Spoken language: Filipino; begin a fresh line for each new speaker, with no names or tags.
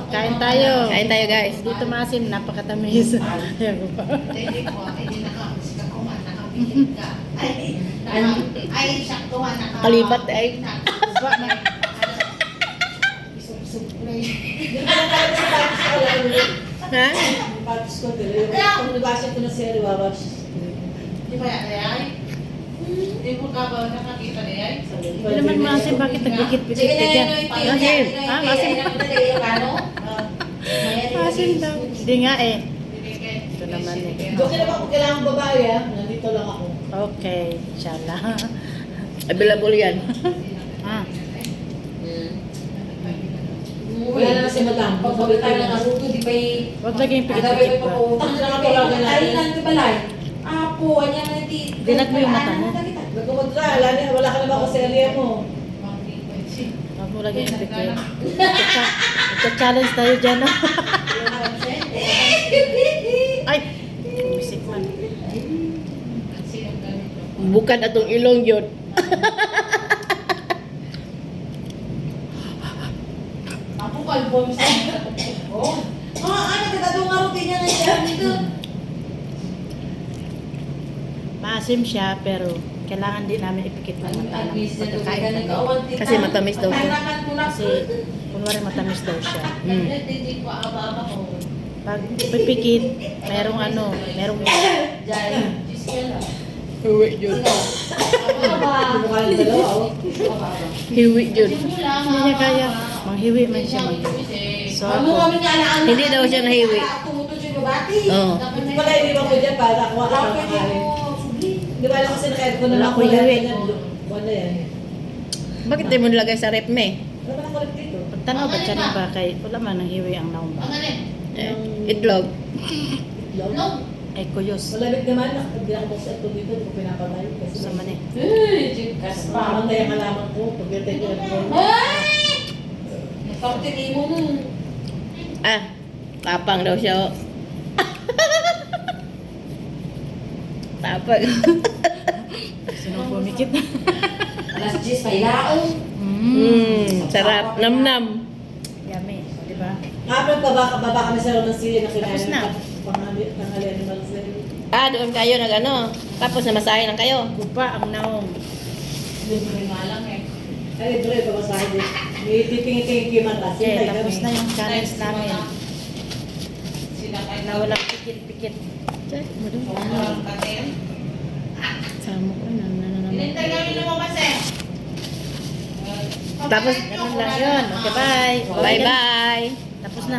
Kain tayo.
Kain tayo, guys.
Dito maasim, napakatamis. Ayan ko pa.
Kalibat ay.
Ba, na-
Ha?
Patis ko dito. Kung nabasa ko na siya, liwawas.
Di ba yan, Ayay? Hindi mo ka ba nakakita ni Ayay?
Hindi naman maasim, bakit nagdikit-pikit
Sige
ka
na
dyan?
yun,
Maasim. Ah, maasim.
Maasim.
Maasim daw. Hindi nga eh. Ito naman eh.
Doon ka naman kung kailangan babae, ha? Nandito lang ako.
Okay, inshallah.
Available yan.
Ah,
Wala na kasi madam.
Pagpagod tayo ng aruto, di ba yung...
huwag laging
Agawin
pikit-pikit
pa
ba?
po. Ang nakapalagan natin. Ay, nanti balay. Apo, anya na di...
Dilag mo yung mata mo.
Nagkumudra, wala ka naman kasi area mo.
Huwag mo laging pikit. Ito-challenge tayo dyan. ah. Ay! Pumisik man.
Bukan atong ilong yun.
Ako, kalbon sa... Oh. Ano, katadong aruto niya na siya dito.
Maasim siya, pero kailangan din namin ipikit ng mata ng pagkakain na to.
Kasi matamis daw siya.
Kasi, kunwari matamis daw siya.
Hindi ko aba-aba ko.
Pag pipikit, merong ano, merong...
Diyan, Gisela.
Hiwi yun.
Hindi mo kaya yung dalawa, oh.
Hiwi yun.
Hindi niya kaya. Manghiwi man siya. Manghiwi. So,
Ano
ako,
kami kailangan...
Hindi daw siya nahiwi.
Tumuto siya babati.
Oo.
Hindi pala iniwan ko dyan para kuha ka ng
Bakit
kakain.
mo...
Di ba alam kasi naka-aircon na
Wala
lang
ko hiwi.
Buwan na yan.
Bakit di mo nilagay sa rep me?
Ano ba nakulit dito?
pagtanaw ba siya ng bakay, wala man ang hiwi ang naong
Ang
ba?
alin?
Itlog.
No.
Ay, kuyos.
Malamig naman, nakapagbilang sa ito dito, hindi ko pinapatay. Kasi
Sa mani.
Uy, jikas pa.
mamatay ang halaman ko. Pagkatay ko aircon.
Ay! Nakapagtini mo nun.
Ah, tapang daw siya. oh. Tapang.
Sunod pumikit.
Alas 10, may laong.
Sarap. Namnam.
Yummy. O, diba?
Kapag baba kami sa Roman City na kinain
Tapos na.
tanghali animal sale.
Ah, doon kayo nag-ano. Tapos namasahe lang kayo.
Gupa ang naong.
Libre nga lang eh.
Ay, libre, babasahin din. May titingin-tingin kimatas.
Okay, tapos na yung challenge namin.
Sila kayo
Na walang pikit-pikit.
Check mo doon.
Walang katin.
Samo ko na.
Hinintay kami lumabas eh.
Tapos,
Ganun lang yun. Okay, bye.
Bye-bye.
Tapos na.